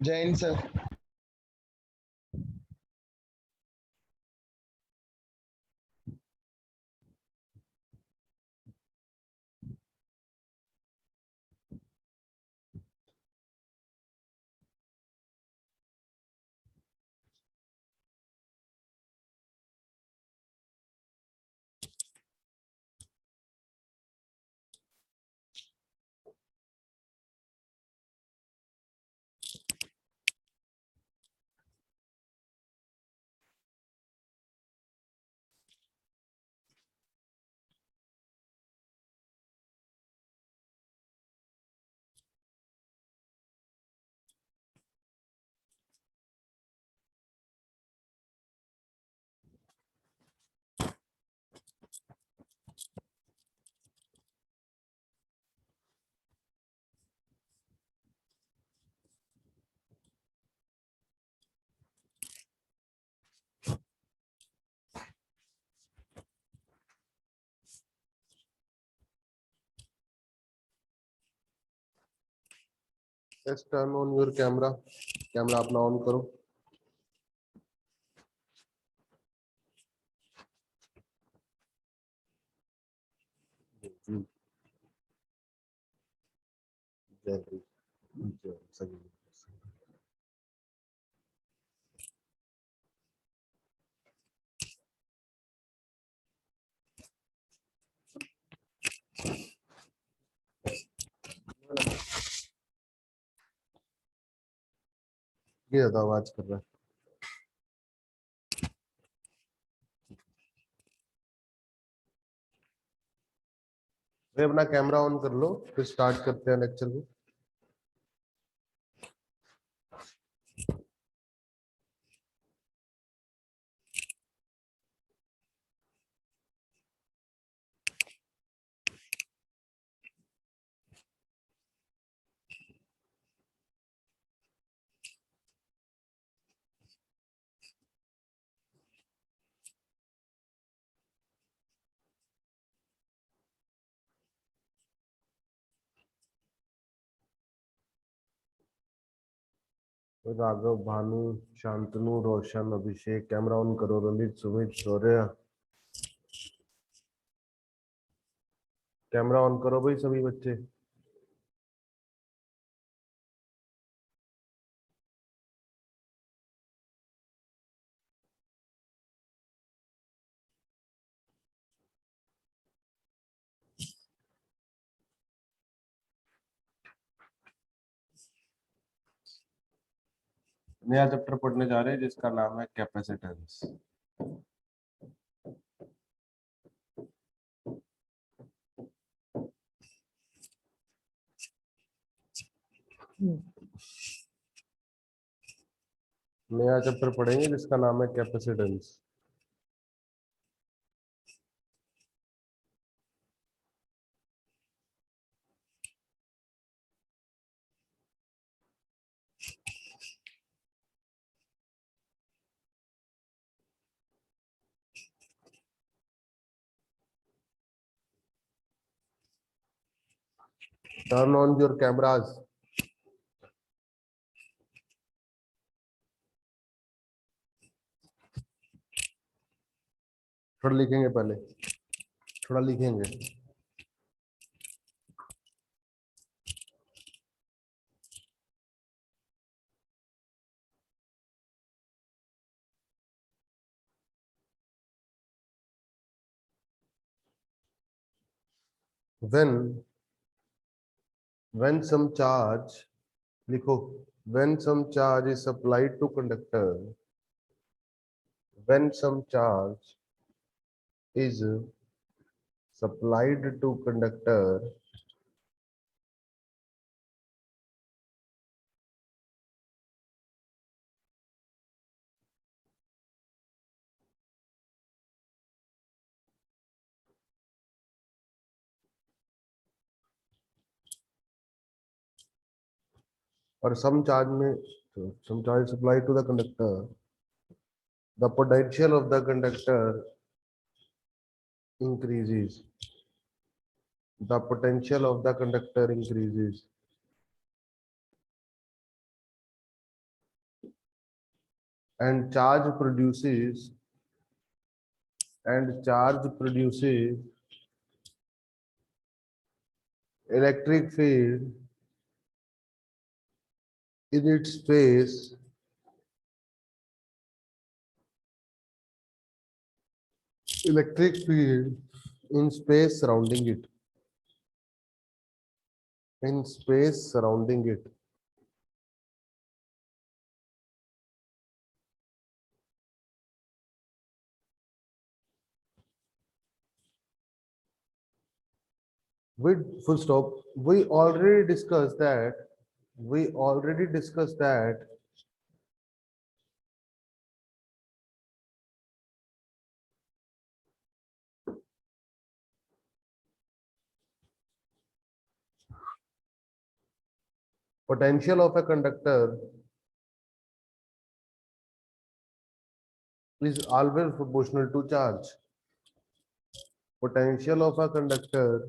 Jain sir. Let's turn on your camera. Camera अपना on करो. सही. ये ज्यादा आवाज कर रहा है. भाई अपना कैमरा ऑन कर लो, फिर स्टार्ट करते हैं लेक्चर को. राघव, भानु, शांतनु, रोशन, अभिषेक, कैमरा ऑन करो. ललित, सुमित, शौर्य, कैमरा ऑन करो भाई सभी बच्चे. नया चैप्टर पढ़ने जा रहे हैं जिसका नाम है कैपेसिटेंस. नया चैप्टर पढ़ेंगे जिसका नाम है capacitance. Turn on your cameras. थोड़ा लिखेंगे पहले, थोड़ा लिखेंगे. when some charge, लिखो. when some charge is supplied to conductor, when some charge is supplied to conductor, और some charge में, some charge supplied to the conductor, the potential of the conductor increases. The potential of the conductor increases. and charge produces electric field in its space electric field in space surrounding it. In space surrounding it. With full stop, we already discussed that. Potential of a conductor is always proportional to charge. Potential of a conductor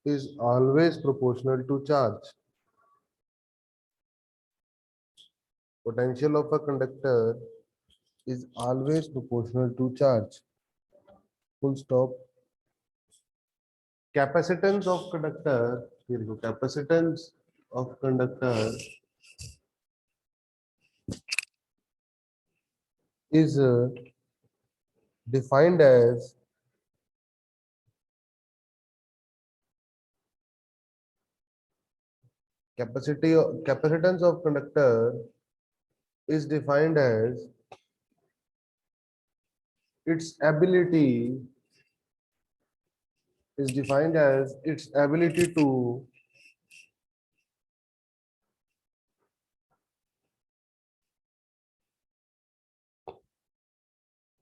is always proportional to charge. Potential of a conductor is always proportional to charge. Full stop. Capacitance of conductor, here you go. Capacitance of conductor is defined as capacitance of conductor is defined as its ability to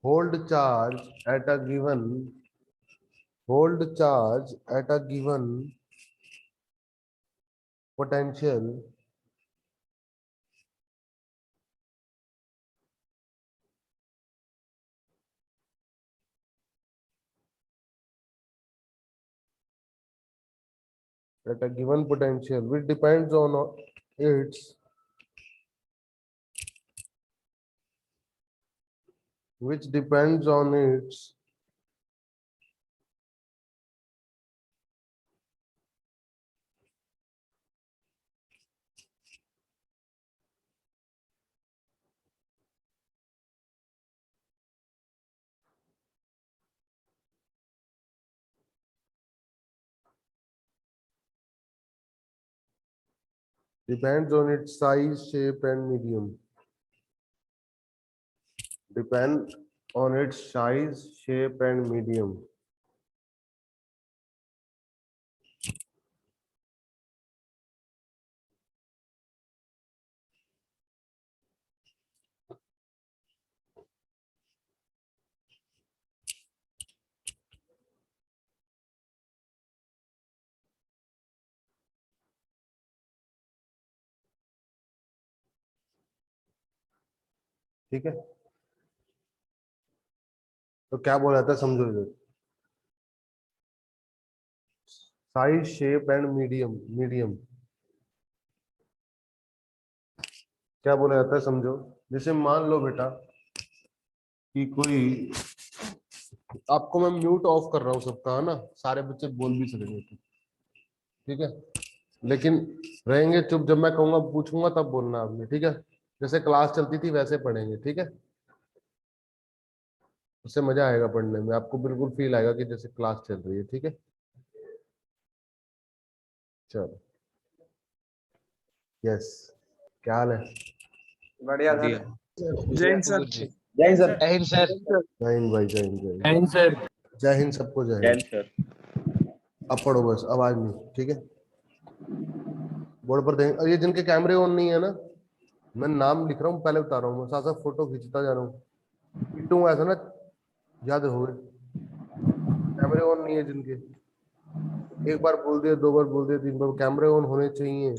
hold charge at a given potential which depends on its which depends on its size, shape, and medium. Depend on its size, shape, and medium. ठीक है, तो क्या बोला था समझो इधर. Size, shape and medium क्या बोला जाता है समझो. जैसे मान लो बेटा कि कोई, आपको मैं म्यूट ऑफ कर रहा हूँ सबका, है ना, सारे बच्चे बोल भी सकेंगे, ठीक है, लेकिन रहेंगे चुप. जब मैं कहूंगा पूछूंगा तब बोलना आपने, ठीक है. जैसे क्लास चलती थी वैसे पढ़ेंगे, ठीक है. उससे मजा आएगा पढ़ने में, आपको बिल्कुल फील आएगा कि जैसे क्लास चल रही है, ठीक है. चलो, यस, क्या हाल है. बढ़िया सर। जय हिंद सर। जय हिंद सर। जय हिंद सर। जय हिंद भाई, जय हिंद, जय हिंद सर। जय हिंद सबको, जय हिंद सर। अब पढ़ो बस, आवाज नहीं, ठीक है. बोर्ड पर देखें. और ये जिनके कैमरे ऑन नहीं है ना, मैं नाम लिख रहा हूँ, पहले बता रहा हूँ, मैं साथ साथ फोटो खींचता जा रहा हूँ. पीटूं ऐसा ना, याद रहोगे. कैमरे ऑन नहीं है जिनके, एक बार बोल दिया, दो बार बोल दिया, तीन बार, कैमरे ऑन होने चाहिए.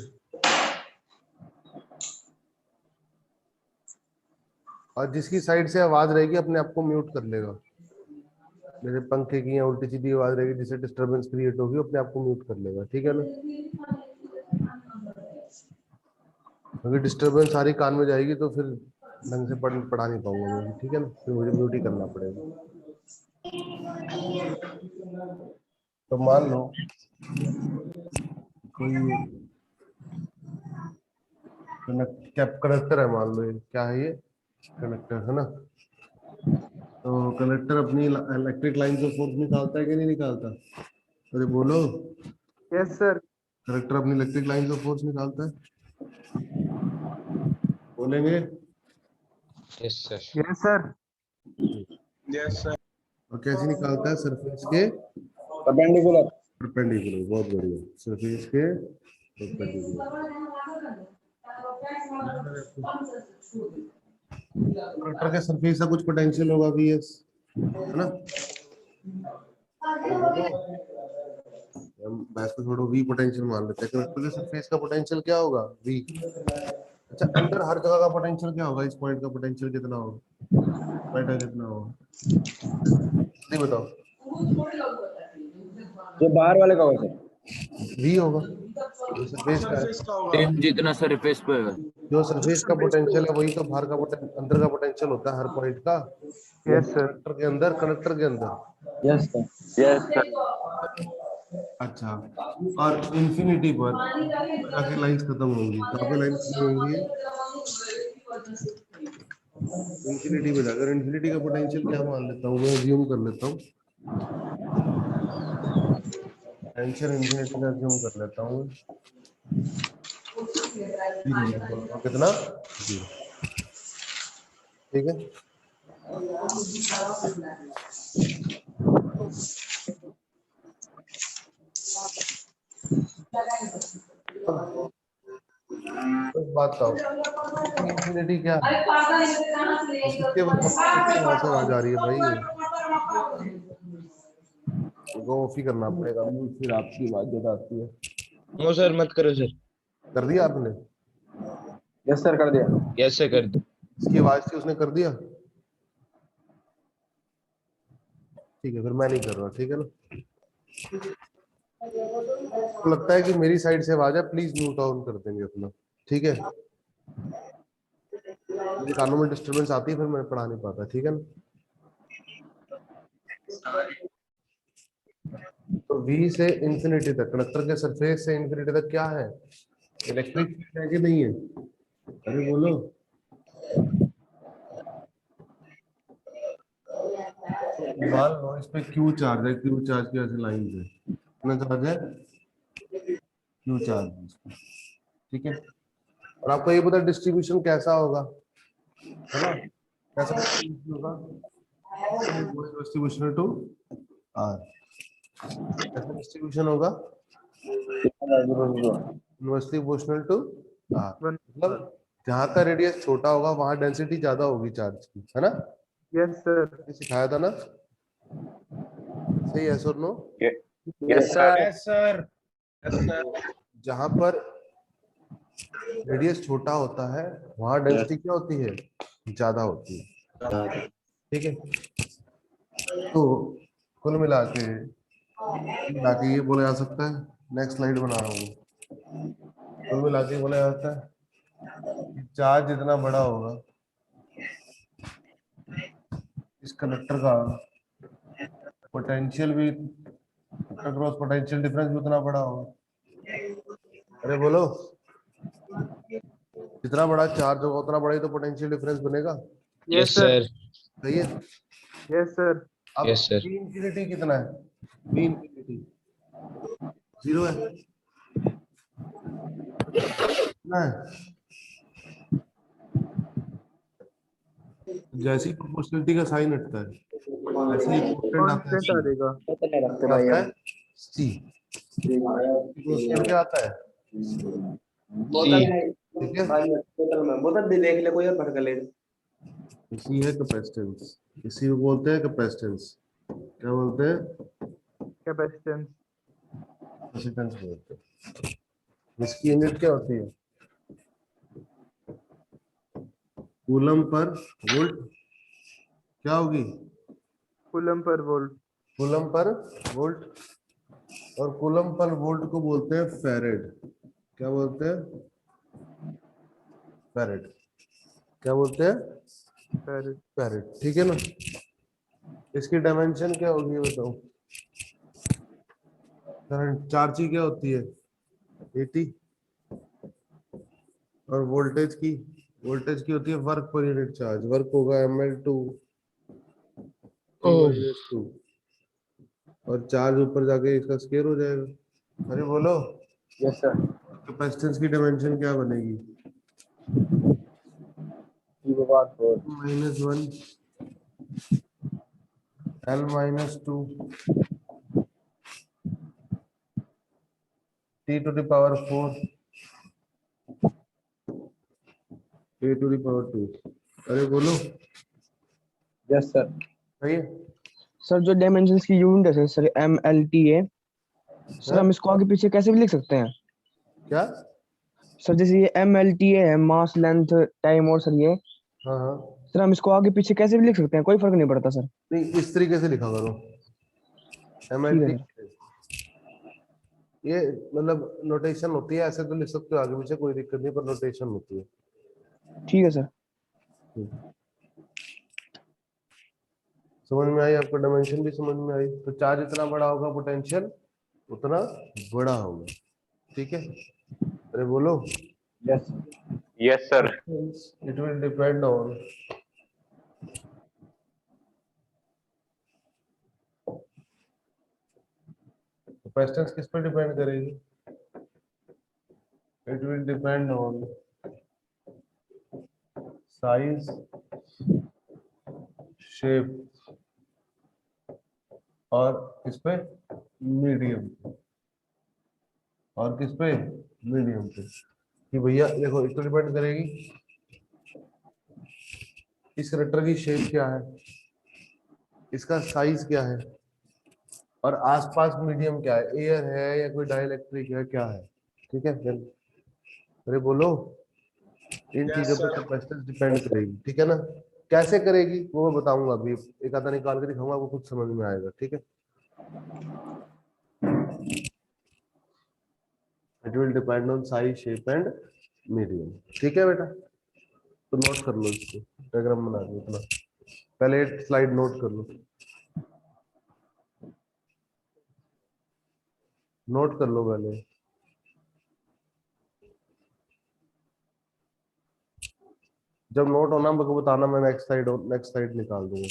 और जिसकी साइड से आवाज रहेगी अपने आप को म्यूट कर लेगा. जैसे पंखे की या उल्टी सीधी आवाज रहेगी जिससे डिस्टरबेंस क्रिएट होगी, अपने आप को म्यूट कर लेगा, ठीक है ना. अगर डिस्टरबेंस सारी कान में जाएगी तो फिर ढंग से पढ़ा नहीं पाऊंगा मैं, ठीक है ना, फिर मुझे म्यूट ही करना पड़ेगा। तो मान लो कोई कंडक्टर है, मान लो ये क्या है, ये कंडक्टर है ना। तो कंडक्टर अपनी इलेक्ट्रिक लाइन से फोर्स निकालता है कि नहीं निकालता? अरे बोलो। Yes sir. कंडक्टर अपनी इलेक्ट्रिक लाइन से फोर्स निकालता है, बोलेंगे? Yes sir. Yes sir. Yes sir. और कैसे निकालता है? सरफेस के परपेंडिकुलर। परपेंडिकुलर। बहुत बढ़िया, सरफेस के परपेंडिकुलर। कंडक्टर के सरफेस का कुछ पोटेंशियल होगा Vs, है ना। हम बस को छोड़ो, V पोटेंशियल मान लेते हैं। कंडक्टर के सरफेस का पोटेंशियल क्या होगा? V। अच्छा, अंदर हर जगह का पोटेंशियल क्या होगा? इस पॉइंट का पोटेंशियल कितना होगा? पॉइंट का कितना होगा? नहीं बताओ। जो बाहर वाले का होता है V होगा। जो सरफेस का है, टेन जितना सरफेस पे है। जो सरफेस का पोटेंशियल है वही तो बाहर का अंदर का पोटेंशियल होता है हर पॉइंट का। Yes sir. कंडक्टर के अंदर। Yes sir. Yes sir. अच्छा, और इंफिनिटी पर जाके लाइंस खत्म होंगी। कहाँ पे लाइंस खत्म होंगी? इंफिनिटी पे जाकर। इंफिनिटी का पोटेंशियल क्या मान लेता हूँ मैं, अज्यूम कर लेता हूँ, पोटेंशियल इंफिनिटी का अज्यूम कर लेता हूँ। कितना? 0। ठीक है। तो बात का इंफिनिटी क्या है? किसके वहां से आवाज आ रही है भाई? वो ऑफ ही करना पड़ेगा, फिर आपकी आवाज ज्यादा आती है। नो सर, मत करो सर। कर दिया आपने? यस सर कर दिया। कैसे कर दो? इसकी आवाज थी, उसने कर दिया। ठीक है, फिर मैं नहीं कर रहा, ठीक है ना। तो लगता है कि मेरी साइड से आवाज है, प्लीज म्यूट ऑन कर देंगे अपना, ठीक है। मुझे कानों में डिस्टरबेंस आती है, फिर मैं पढ़ा नहीं पाता, ठीक है ना। तो V से इंफिनिटी तक, कंडक्टर के सरफेस से इंफिनिटी तक क्या है? इलेक्ट्रिक फील्ड है कि नहीं है? अरे बोलो। मान लो इस पे Q चार्ज है, Q चार्ज की ऐसे लाइन है, कितना चार्ज है? Q चार्ज, ठीक है। और आपको ये पता डिस्ट्रीब्यूशन कैसा होगा, है ना? कैसा डिस्ट्रीब्यूशन होगा? Distribution to R। कैसा डिस्ट्रीब्यूशन होगा? Inversely proportional to R। मतलब जहां का रेडियस छोटा होगा वहां डेंसिटी ज्यादा होगी चार्ज की, है ना। Yes sir. सिखाया था ना, सही है sir? No. Yes sir. Yes sir. Yes sir. जहां पर रेडियस छोटा होता है वहां डेंसिटी क्या होती है? ज्यादा होती है, ठीक है। तो कुल मिला के ये बोला जा सकता है, नेक्स्ट स्लाइड बना रहा हूँ। कुल मिला के बोला जाता है कि चार्ज जितना बड़ा होगा इस कंडक्टर का पोटेंशियल भी, क्रॉस पोटेंशियल डिफरेंस भी उतना बड़ा होगा। अरे बोलो। जितना बड़ा चार्ज होगा उतना बड़ा ही तो पोटेंशियल डिफरेंस बनेगा, यस सर। सही है। Yes sir. अब यस सर। V इंफिनिटी कितना है? V इंफिनिटी 0 है, कितना है? जैसे ही प्रोपोर्शनलिटी का साइन हटता है ऐसे ही कांस्टेंट आता है कांस्टेंट C। आ जाएगा। क्या आता है? C। कांस्टेंट क्या आता है? बोतल है। ठीक है। बोतल में बोतल भी देख ले, कोई और भर के ले। इसी है कैपेसिटेंस, इसी को बोलते हैं कैपेसिटेंस। क्या बोलते हैं? कैपेसिटेंस। कैपेसिटेंस बोलते हैं। इसकी यूनिट क्या होती है? Coulomb per volt. क्या होगी? Coulomb per volt. Coulomb per volt. और कूलम पर वोल्ट को बोलते हैं फैरेड। क्या बोलते हैं? फैरेड। क्या बोलते हैं? Parrot. पैरेट, ठीक है ना। इसकी डायमेंशन क्या होगी ये बताओ। करंट चार्ज की क्या होती है? 80। और वोल्टेज की होती है work per unit charge. Work होगा ml2 ओह -2। और चार्ज ऊपर जाके इसका स्केयर हो जाएगा। अरे बोलो, यस सर कैपेसिटेंस की डायमेंशन क्या बनेगी? -4 -1 L -2 T⁴ A⁴ 2। अरे बोलो, यस सर सही है? सर जो डायमेंशंस की यूनिट है सर MLTA, सर हाँ? हम इसको आगे पीछे कैसे भी लिख सकते हैं? क्या? सर जैसे ये MLTA है, मास लेंथ टाइम, और सर ये हाँ हाँ, सर हम इसको आगे पीछे कैसे भी लिख सकते हैं, कोई फर्क नहीं पड़ता सर। नहीं इस तरीके से लिखा करो। ठीक है MLT सर। ये मतलब नोटेशन होती है, ऐसे तो लिख सकते हो आगे पीछे, कोई दिक्कत नहीं, पर नोटेशन होती है। ठीक है सर। समझ में आई आपको? डायमेंशन भी समझ में आई। तो चार्ज इतना बड़ा होगा, पोटेंशियल उतना बड़ा होगा, ठीक है? अरे बोलो, yes Yes, sir. It will depend on capacitance. किस पर डिपेंड करेगी? It will depend on size, shape, और किस पे? मीडियम। और किस पे? मीडियम पे। कि भैया देखो, इस पर डिपेंड करेगी इस करेक्टर की शेप क्या है, इसका साइज क्या है, और आसपास मीडियम क्या है, एयर है या कोई डाइलेक्ट्रिक है, क्या है, ठीक है? फिर अरे बोलो, इन Yes, चीजों पे sir. कैपेसिटेंस डिपेंड करेगी, ठीक है ना। कैसे करेगी वो मैं बताऊंगा अभी, एक आधा निकाल के दिखाऊंगा, आपको कुछ समझ में आएगा, ठीक है। It will depend on size, shape and medium, ठीक है बेटा। तो नोट कर लो इसको, डायग्राम बना लो अपना, पहले एक स्लाइड नोट कर लो, नोट कर लो पहले। जब नोट होना मेरे को बताना, मैं नेक्स्ट साइड निकाल दूंगा।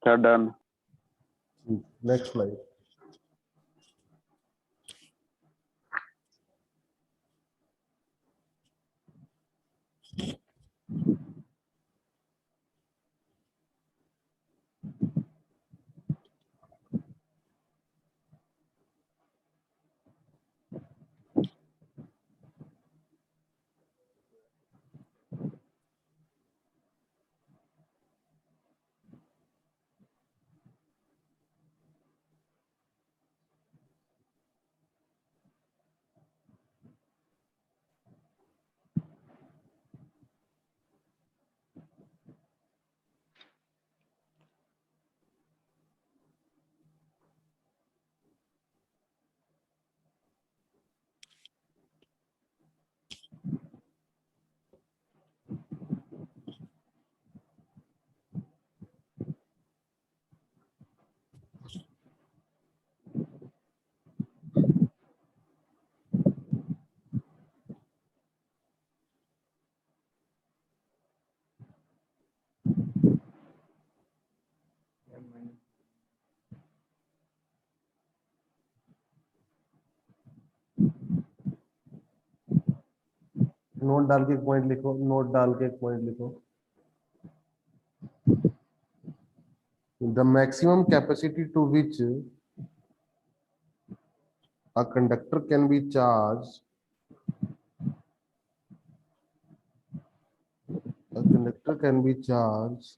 Sir, done. Next slide. Note डाल के एक पॉइंट लिखो, नोट डाल के एक पॉइंट लिखो। The maximum capacity to which a conductor can be charged, a conductor can be charged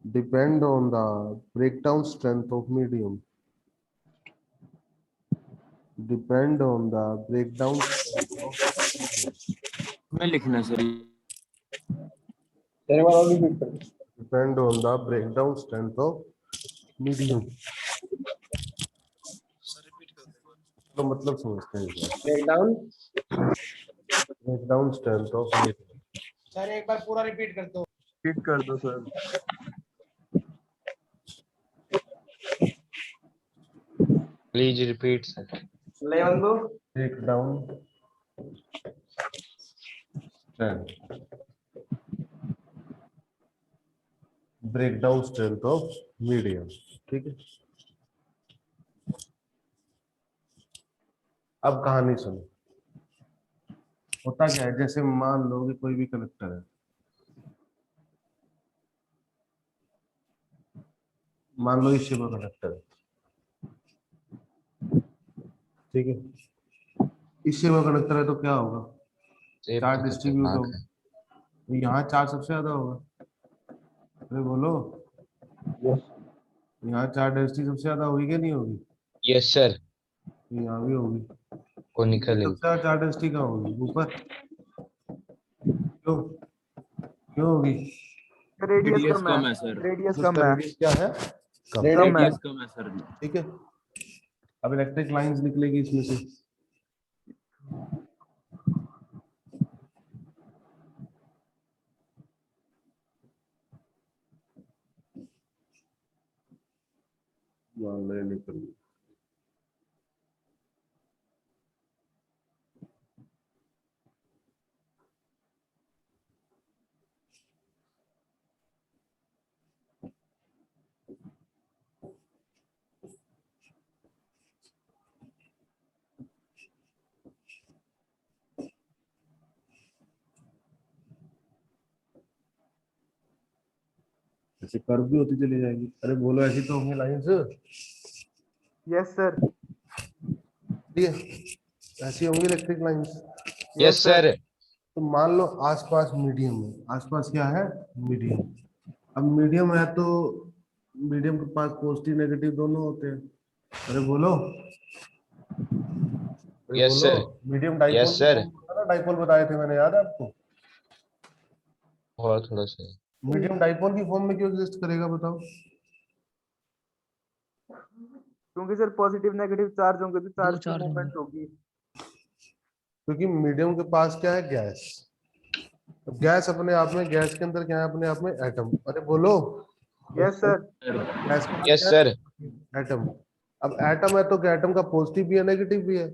depend on the breakdown strength of medium, depend on the breakdown strength of मैं लिखना sir तेरे बार और repeat कर। depend on the breakdown strength of medium। तो मतलब समझते हैं breakdown breakdown strength of medium। Sir एक बार पूरा रिपीट कर दो। फिट कर दो सर। Please repeat sir. ले बंदो breakdown strength, breakdown strength of medium। ठीक है, अब कहानी सुनो। होता क्या है, जैसे मान लो कि कोई भी कंडक्टर है, मान लो इस शेप का कंडक्टर है, ठीक है, इस शेप का कंडक्टर है तो क्या होगा, चार्ज डिस्ट्रीब्यूट होगा, तो यहाँ चार्ज सबसे ज्यादा होगा। अरे बोलो, यस यहाँ चार्ज डेंसिटी सबसे ज्यादा होगी क्या नहीं होगी? Yes sir. यहाँ भी होगी। को निकल सबसे ज्यादा चार्ज डेंसिटी कहाँ होगी? ऊपर। क्यों क्यों होगी? रेडियस कम है सर। रेडियस उसका कम है रेडियस क्या है? कम। कम है कम है सर। ठीक है, अब इलेक्ट्रिक लाइंस निकलेगी इसमें से। मान लो निकल गई। ऐसे कर्व भी होती चली जाएगी। अरे बोलो, ऐसी तो होंगी लाइंस। यस सर ठीक है, ऐसी होंगी इलेक्ट्रिक लाइंस। Yes sir. तो मान लो आसपास मीडियम है, आसपास क्या है? मीडियम। अब मीडियम है तो मीडियम के पास पॉजिटिव नेगेटिव दोनों होते हैं। अरे बोलो, yes sir. Medium dipole. Yes sir. Dipole बताए थे मैंने, याद है आपको? और थोड़ा सा मीडियम डाइपोल की फॉर्म में क्यों एग्जिस्ट करेगा बताओ? क्योंकि सर पॉजिटिव नेगेटिव चार्ज होंगे तो चार्ज की चार्ज मूवमेंट होगी। क्योंकि मीडियम के पास क्या है? गैस। तो गैस अपने आप में, गैस के अंदर क्या है अपने आप में? एटम। अरे बोलो, यस सर गैस के अंदर यस क्या सर। है? एटम। अब एटम है तो एटम का पॉजिटिव भी है नेगेटिव भी है।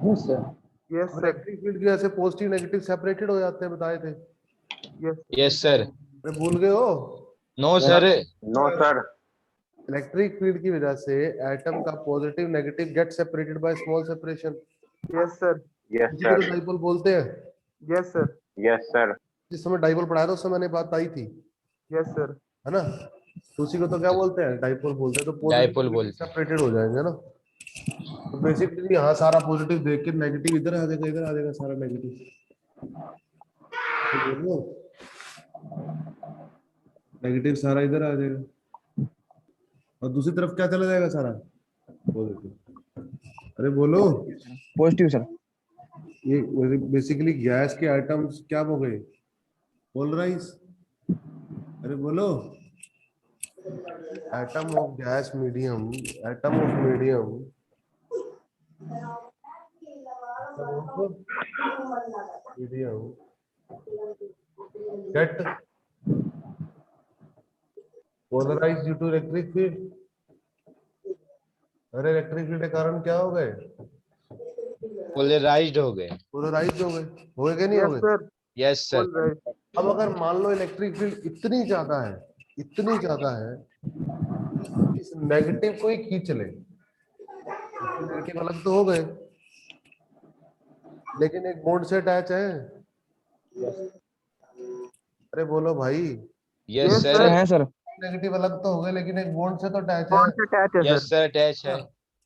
Yes sir yes sir electric field की वजह से पॉजिटिव नेगेटिव सेपरेटेड हो जाते हैं, बताए थे। Yes yes sir. अरे भूल गए हो? No sir. No sir. Electric field की वजह से एटम का positive negative get separated by small separation. Yes sir yes इसी को तो सर। डाइपोल बोलते हैं। Yes sir yes sir. जिस समय डाइपोल पढ़ाया था उस समय मैंने बात आई थी, यस सर है ना? तो उसी को तो क्या बोलते हैं? डाइपोल बोलते हैं। तो डाइपोल पॉजिटिव बोलते हैं। सेपरेटेड हो जाएंगे ना। तो बेसिकली यहाँ सारा पॉजिटिव देख के नेगेटिव इधर आ जाएगा, इधर आ जाएगा सारा नेगेटिव। तो बोलो, नेगेटिव सारा इधर आ जाएगा और दूसरी तरफ क्या चला जाएगा? सारा पॉजिटिव। अरे बोलो, पॉजिटिव सर। ये बेसिकली गैस के आइटम्स क्या हो गए? पोलराइज। अरे बोलो, atom of gas medium, atom of medium medium get polarise due to electric field. अरे इलेक्ट्रिक फील्ड के कारण क्या हो गए? पोलराइज्ड हो गए। पोलराइज हो गए कि नहीं हो यस गए? Sir yes sir. बोल रहे अब अगर मान लो इलेक्ट्रिक फील्ड इतनी ज्यादा है, इतनी ज्यादा है, इस नेगेटिव को ही खींच ले, नेगेटिव अलग तो हो गए। लेकिन एक बॉन्ड से अटैच है। अरे बोलो भाई, यस Yes, सर सर है सर। नेगेटिव अलग तो हो गए लेकिन एक बॉन्ड से तो अटैच है। बॉन्ड से अटैच है यस सर। सर अटैच है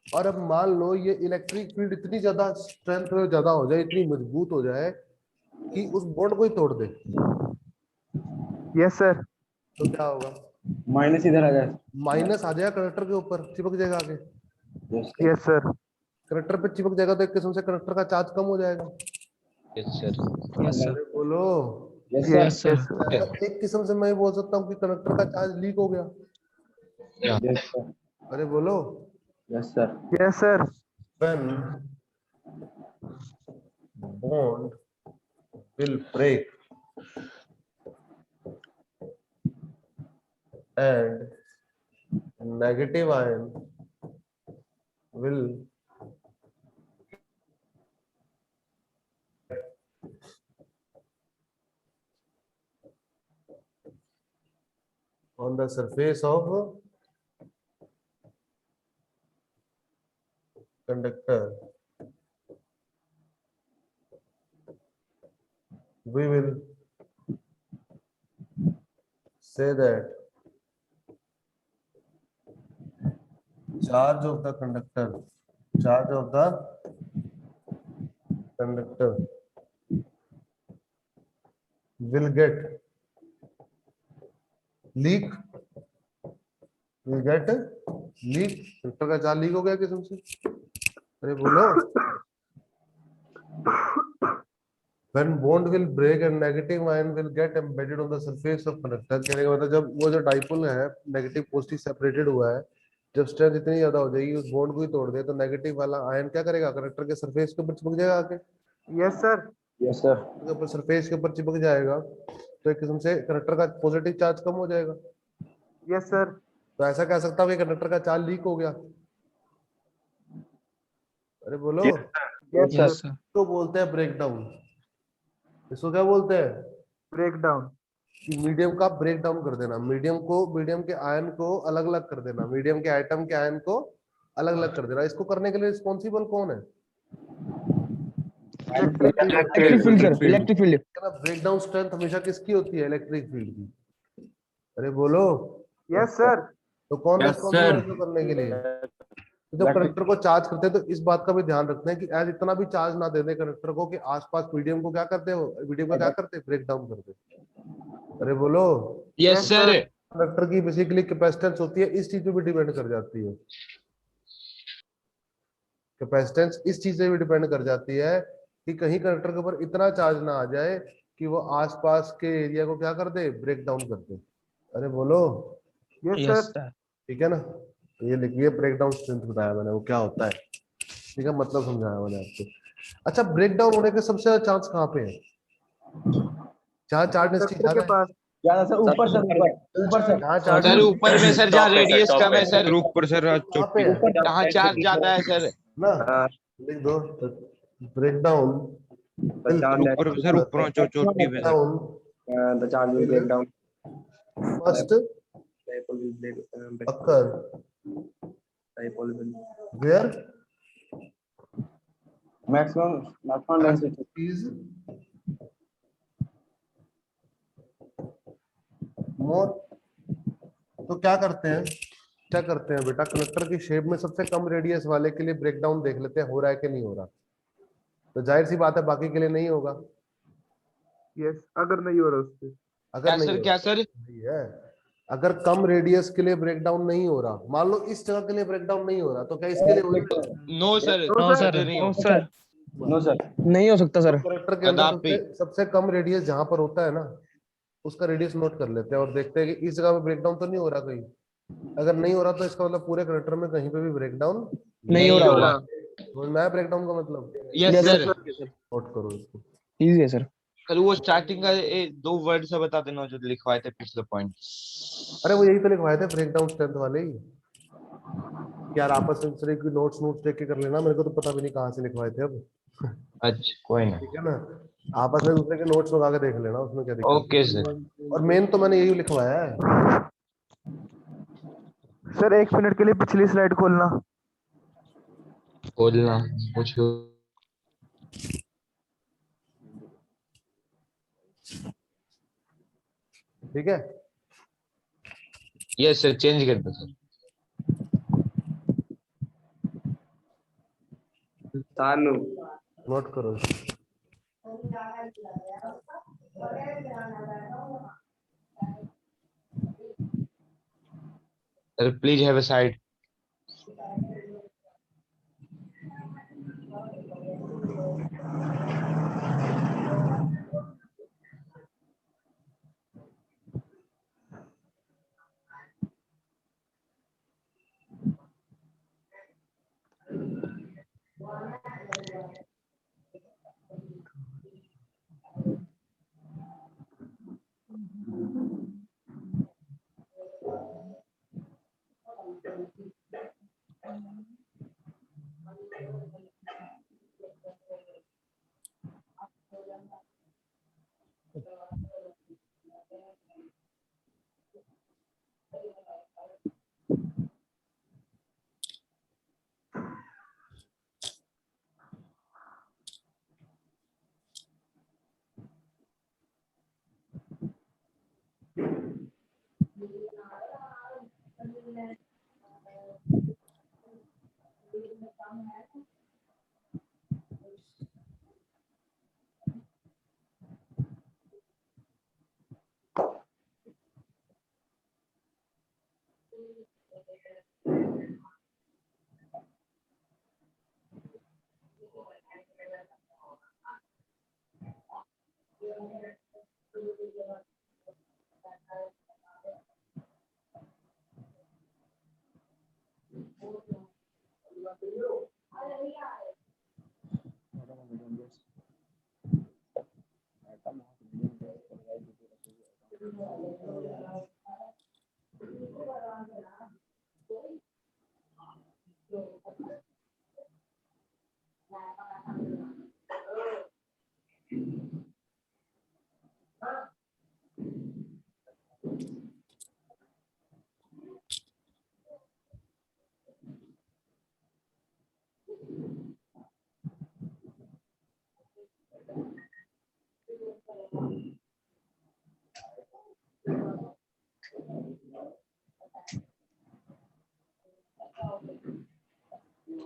और अब मान लो ये इलेक्ट्रिक फील्ड इतनी ज्यादा स्ट्रेंथ में ज्यादा हो जाए, इतनी मजबूत हो जाए कि उस बॉन्ड को ही तोड़ दे, यस सर। तो क्या होगा? माइनस इधर आ जाए। माइनस आ जाएगा कंडक्टर के ऊपर, चिपक जाएगा आगे। Yes yes sir. कंडक्टर पे चिपक जाएगा तो एक किस्म से कंडक्टर का चार्ज कम हो जाएगा। यस सर अरे बोलो, यस यस सर। यस तो एक किस्म से मैं ये बोल सकता हूँ कि कंडक्टर का चार्ज लीक हो गया। Yes sir. अरे बोलो, yes sir. Yes sir. when bond will break and negative ion will on the surface of conductor, we will say that charge of the conductor will get leak conductor का charge leak हो गया किस्म से। अरे बोलो, when bond will break and negative ion will get embedded on the surface of conductor, कहने का मतलब जब वो जो डाइपोल है नेगेटिव पॉजिटिव सेपरेटेड हुआ है, जब स्ट्रेंथ इतनी ज्यादा हो जाएगी उस बॉन्ड को ही तोड़ दे तो नेगेटिव वाला आयन क्या करेगा? कंडक्टर के सरफेस के ऊपर चिपक जाएगा आके। Yes sir. Yes sir. के ऊपर सरफेस के ऊपर चिपक जाएगा तो एक किस्म से कंडक्टर का पॉजिटिव चार्ज कम हो जाएगा। Yes sir. तो ऐसा कह सकता हूँ कि कंडक्टर का चार्ज लीक हो गया। अरे बोलो, यस यस सर। सर। तो बोलते हैं ब्रेक डाउन। इसको क्या बोलते हैं? Break down. कि मीडियम का ब्रेक डाउन कर देना, मीडियम के आयन को अलग अलग कर देना, मीडियम के एटम के आयन को अलग अलग कर देना। इसको करने के लिए रिस्पॉन्सिबल कौन है? Electric field sir, electric field. Breakdown strength हमेशा किसकी होती है? इलेक्ट्रिक फील्ड की। अरे बोलो, यस सर। तो कौन Yes, रिस्पॉन्सिबल है sir. इसको करने के लिए? तो जब कंडक्टर को चार्ज करते हैं तो इस बात का भी ध्यान रखते हैं कि एज इतना भी चार्ज ना दे दे कंडक्टर को कि आसपास मीडियम को क्या करते हो, मीडियम का क्या करते हैं? ब्रेक डाउन करते हैं। अरे बोलो, यस सर कंडक्टर की बेसिकली कैपेसिटेंस होती है, इस चीज पे भी डिपेंड कर जाती है। कैपेसिटेंस इस चीज से भी डिपेंड कर जाती है कि कहीं कंडक्टर के ऊपर इतना चार्ज ना आ जाए कि वो आसपास के एरिया को क्या कर दे? ब्रेक डाउन कर दे। अरे बोलो, यस यस सर। सर। ठीक है ना? तो ये लिखिए, ब्रेक डाउन स्ट्रेंथ बताया मैंने वो क्या होता है, ठीक है, मतलब समझाया मैंने आपको। अच्छा, ब्रेक डाउन होने के सबसे ज्यादा चांस कहाँ पे है? जहाँ चार्ज डेंसिटी कंडक्टर के ज्यादा है, पास। ज्यादा सर ऊपर सर ऊपर सर। जहाँ चार्ज सर ऊपर में सर जहाँ Top है sir, रेडियस top कम है है. सर, ऊपर सर कहाँ पे चोटी। है जहाँ चार्ज ज्यादा है सर। ना, लिख दो ब्रेक डाउन ऊपर सर, ऊपर चोटी पे sir. Down the charge will break down. First Dipole will break. occur Dipole will. where Maximum density. is more। तो क्या करते हैं बेटा, कंडक्टर की शेप में सबसे कम रेडियस वाले के लिए ब्रेक डाउन देख लेते हैं हो रहा है कि नहीं हो रहा। तो जाहिर सी बात है बाकी के लिए नहीं होगा। यस, अगर नहीं हो रहा उससे। अगर क्या नहीं सर हो क्या सर? रही है, अगर कम रेडियस के लिए ब्रेक डाउन नहीं हो रहा, मान लो इस जगह के लिए ब्रेक डाउन नहीं हो रहा, तो क्या इसके लिए होगा? No sir, no sir. कतई नहीं नो हो सर, No sir. नहीं हो सकता सर। कंडक्टर के अंदर कदापि। सबसे कम रेडियस जहां पर होता है ना, उसका रेडियस नोट कर लेते हैं और देखते हैं कि इस जगह पे ब्रेकडाउन तो नहीं हो रहा कहीं। अगर नहीं हो रहा तो इसका मतलब पूरे कंडक्टर में कहीं पे भी ब्रेकडाउन नहीं हो रहा होगा। समझ में आया ब्रेकडाउन का मतलब? Yes Yes, sir. नोट करो इसको। इजी है सर। सर वो स्टार्टिंग का दो वर्ड से बता देना जो लिखवाए थे पिछले पॉइंट। अरे वो यही तो लिखवाए थे ब्रेकडाउन स्ट्रेंथ वाले ही यार, आपस में दूसरे की नोट्स देख के कर लेना, मेरे को तो पता भी नहीं कहाँ से लिखवाए थे अब। अच्छा कोई ना। ठीक है ना, आपस में दूसरे के नोट्स मंगा के देख लेना, उसमें क्या दिक्कत ओके सर। है। और मेन तो मैंने यही लिखवाया है। सर 1 मिनट के लिए पिछली स्लाइड खोलना। बोलना कुछ ठीक है, यस सर, चेंज कर दो सर। तानु नोट करो। Sir please have a side.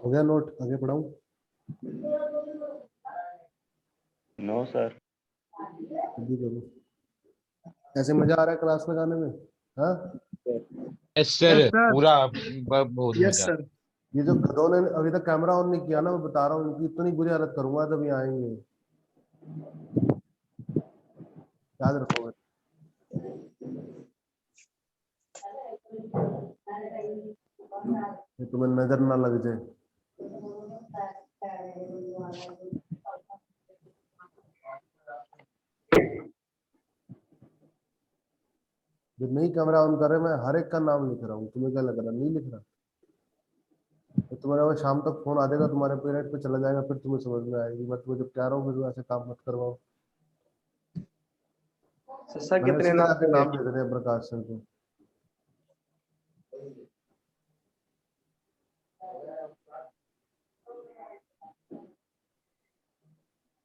हो गया नोट, आगे बढ़ाऊं? No sir. जल्दी करो। कैसे मजा आ रहा है क्लास में जाने में? हाँ, यस सर, Yes, sir. पूरा बहुत यस मजा। सर। ये जो खदों ने अभी तक कैमरा ऑन नहीं किया ना, मैं बता रहा हूँ इनकी इतनी बुरी हालत करूंगा जब ये आएंगे, याद रखो। ये तुम्हें नजर ना लग जाए। जो नहीं कैमरा ऑन कर रहे, मैं हर एक का नाम लिख रहा हूँ। तुम्हें क्या लग रहा, नहीं लिख रहा? तो तुम्हारा वो शाम तक फोन आ जाएगा, तुम्हारे पीरियड पे चला जाएगा, फिर तुम्हें समझ में आएगी। मैं तुम्हें जब कह रहा हूँ फिर ऐसे काम मत करवाओ। सर मैंने कितने सीधा नाम जाके नाम दे देते हैं प्रकाश सर को।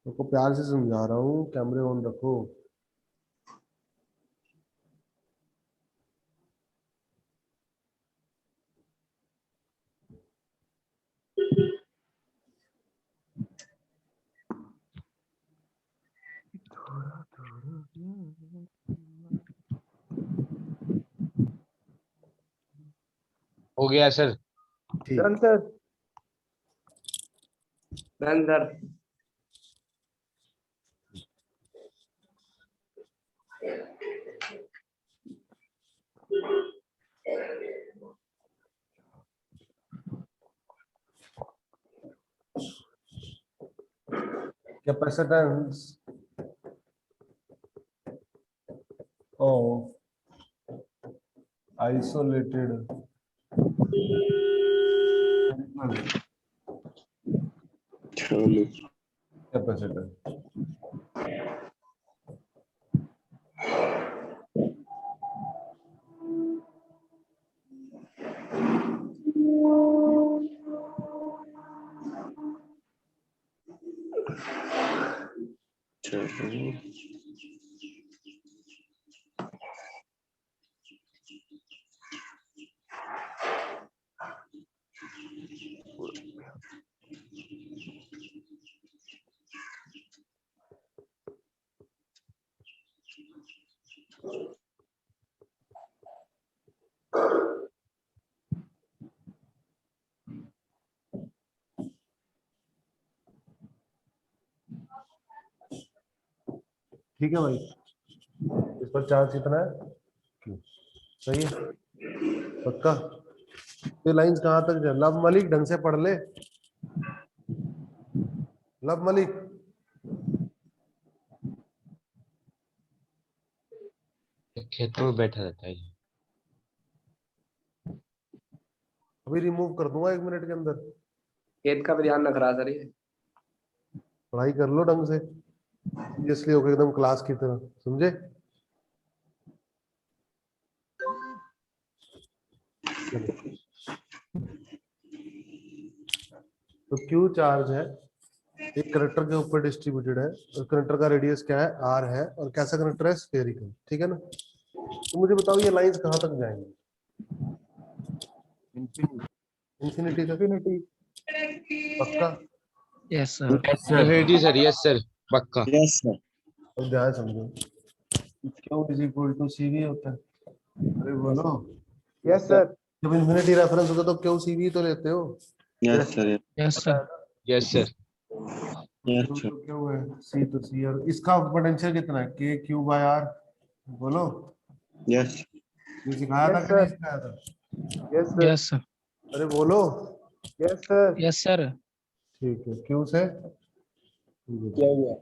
तुमको प्यार से समझा रहा हूँ, कैमरे ऑन रखो। हो गया सर। ठीक। Done, sir. Done sir. Capacitance of isolated capacitor. ठीक है भाई, इस पर चार्ज कितना है Q। सही है, पक्का। ये लाइंस कहाँ तक जाए? लब मलिक ढंग से पढ़ ले, लब मलिक। खेतों में बैठा रहता है। अभी रिमूव कर दूंगा 1 मिनट के अंदर। खेत का भी ध्यान रख रहा सर ये। पढ़ाई कर लो ढंग से, सीरियसली होकर एकदम क्लास की तरह, समझे? चलो। तो क्यू चार्ज है, एक कंडक्टर के ऊपर डिस्ट्रीब्यूटेड है, और कंडक्टर का रेडियस क्या है? आर है, और कैसा कंडक्टर है? स्फेरिकल, ठीक है ना? तो मुझे बताओ ये लाइंस कहाँ तक जाएंगे? इंफिनिटी तक, इंफिनिटी। पक्का? Yes sir. Infinity sir, yes sir, पक्का। Yes sir. अब ध्यान समझो, Q is equal to C V होता है। अरे बोलो, यस सर। जब इंफिनिटी रेफरेंस होता है तो क्यू सी वी तो लेते हो। Yes sir. Yes sir. Yes sir. Yes Q sir. तो क्यू है, सी तो सी, और इसका पोटेंशियल कितना है? K Q by R. बोलो, यस। ये सिखाया था यस कि नहीं सर। सिखाया था? Yes sir. Yes sir. अरे बोलो। Yes sir. Yes sir. ठीक है, क्यू से क्या हुआ?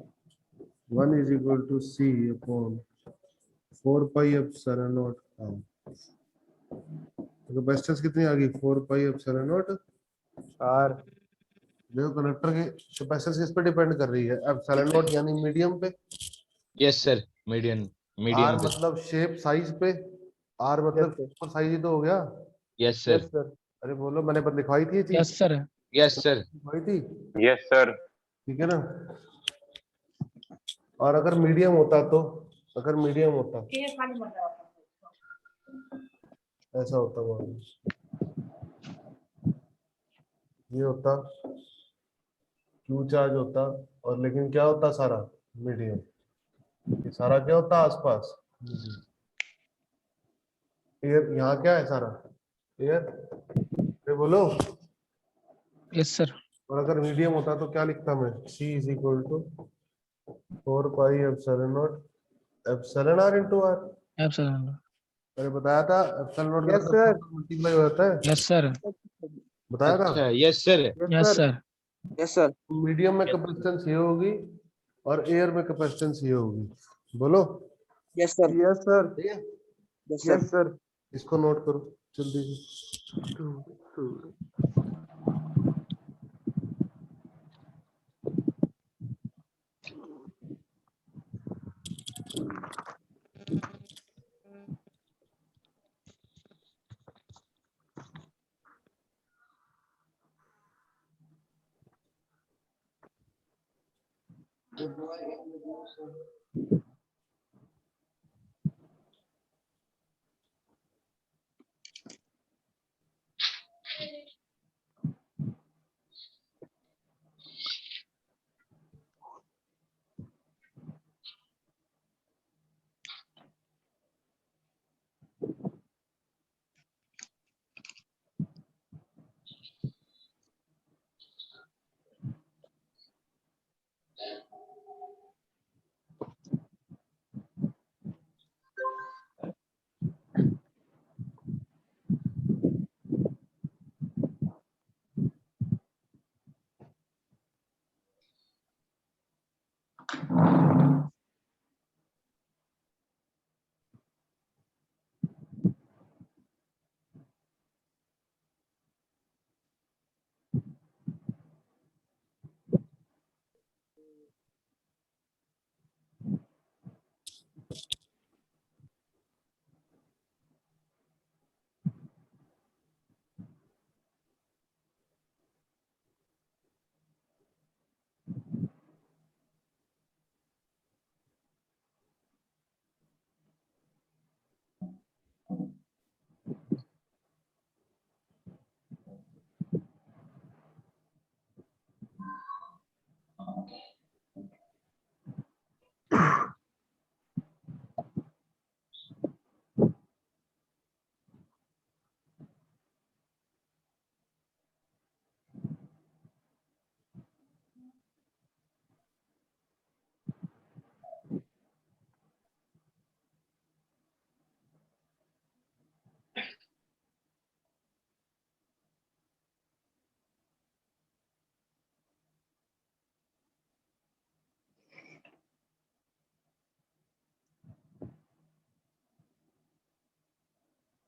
1 is equal to C upon 4 pi epsilon naught R. तो कैपेसिटेंस कितनी आ गई? 4 पाई एप्सिलॉन नॉट। आर। देखो कंडक्टर की कैपेसिटेंस किस पे डिपेंड कर रही है? एप्सिलॉन नॉट यानी मीडियम पे, yes sir, medium, R medium पे। मतलब शेप साइज पे, आर यस मतलब सर। साइज ही तो हो गया। Yes yes sir. सर। अरे बोलो, मैंने पर लिखवाई थी ये चीज, यस सर। Yes sir. लिखवाई थी, यस सर। ठीक है ना? और अगर मीडियम होता तो, अगर मीडियम होता ऐसा होता वो, ये होता क्यू चार्ज होता, और लेकिन क्या होता सारा? मीडियम। ये सारा क्या होता आसपास? एयर। यहाँ क्या है सारा? एयर। अरे बोलो। Yes sir. और अगर मीडियम होता तो क्या लिखता मैं? C is equal to 4 pi epsilon naught epsilon R into R. Absolutely. अरे बताया था एप्सिलॉन नॉट का यस सर। मल्टीप्लाई हो जाता है, यस सर। बताया था। अच्छा, yes sir. Yes yes sir. Sir. Yes sir. Medium में कैपेसिटेंस ये होगी, और एयर में कैपेसिटेंस ये होगी। बोलो। Yes sir. Yes sir. ठीक है, यस यस सर। इसको नोट करो जल्दी से।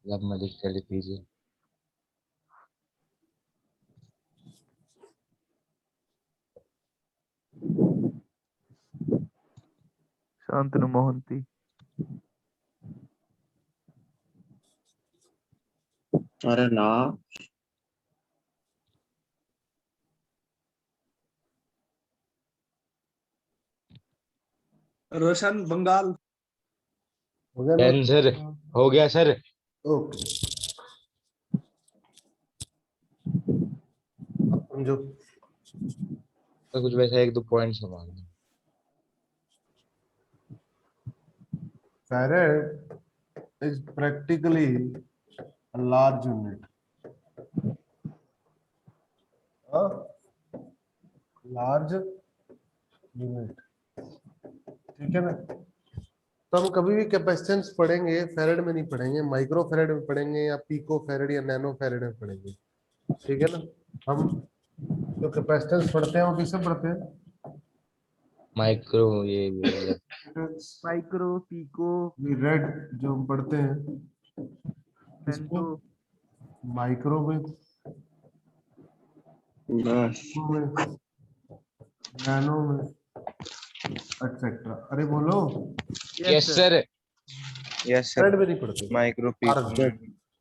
अब मैं लिख लिख लीजिए। शांतनु मोहंती। अरे ना, रोशन बंगाल। हो गया डन ना? सर, हो गया सर। ओके, अब समझो। तो कुछ वैसा एक दो पॉइंट सवाल। Farad is practically a large unit. A large unit, ठीक है ना? तो हम कभी भी कैपेसिटेंस पढ़ेंगे फेरेड में नहीं पढ़ेंगे, माइक्रो फेरेड में पढ़ेंगे या पीको फेरेड या नैनो फेरेड में पढ़ेंगे, ठीक है ना? हम जो कैपेसिटेंस पढ़ते हैं वो किससे पढ़ते हैं? माइक्रो ये माइक्रो, पिको, रेड जो हम पढ़ते हैं फेम्टो। इसको माइक्रो में, बस नैनो में, एक्सेट्रा। अरे बोलो, yes sir. Yes sir. Farad में नहीं पढ़ते। माइक्रो